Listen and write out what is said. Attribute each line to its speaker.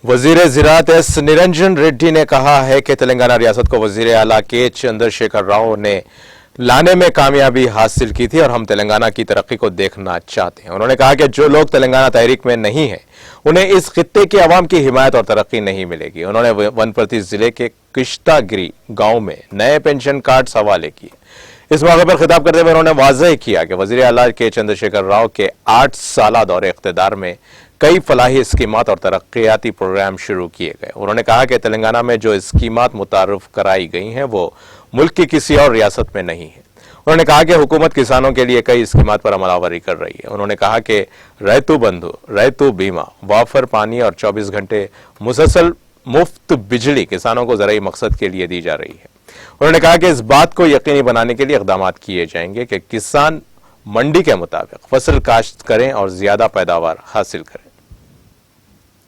Speaker 1: वजीर ज़राअत एस निरंजन रेड्डी ने कहा है कि तेलंगाना रियासत को वजीर आला के चंद्रशेखर राव ने लाने में कामयाबी हासिल की थी और हम तेलंगाना की तरक्की को देखना चाहते हैं। उन्होंने कहा कि जो लोग तेलंगाना तहरीक में नहीं हैं उन्हें इस खित्ते की आवाम की हिमायत और तरक्की नहीं मिलेगी। उन्होंने वनप्रति जिले के किश्तागिरी गांव में नए पेंशन कार्ड हवाले किए। इस मौके पर खिताब करते हुए उन्होंने वाज़ेह किया कि वज़ीर आला के चंद्रशेखर राव के 8 साला दौरे इख्तिदार में कई फलाही स्कीमात और तरक्याती प्रोग्राम शुरू किए गए। उन्होंने कहा कि तेलंगाना में जो स्कीमात मुतारुफ कराई गई हैं वो मुल्क की किसी और रियासत में नहीं है। उन्होंने कहा कि हुकूमत किसानों के लिए कई स्कीमात पर अमलावरी कर रही है। उन्होंने कहा कि रैतु बंधु, रैतु बीमा, वाफर पानी और 24 घंटे मुसलसल मुफ्त बिजली किसानों को ज़राई मकसद के लिए दी जा रही है। उन्होंने कहा कि इस बात को यकीनी बनाने के लिए इक़दाम किए जाएंगे कि किसान मंडी के मुताबिक फसल काश्त करें और ज्यादा पैदावार हासिल करें।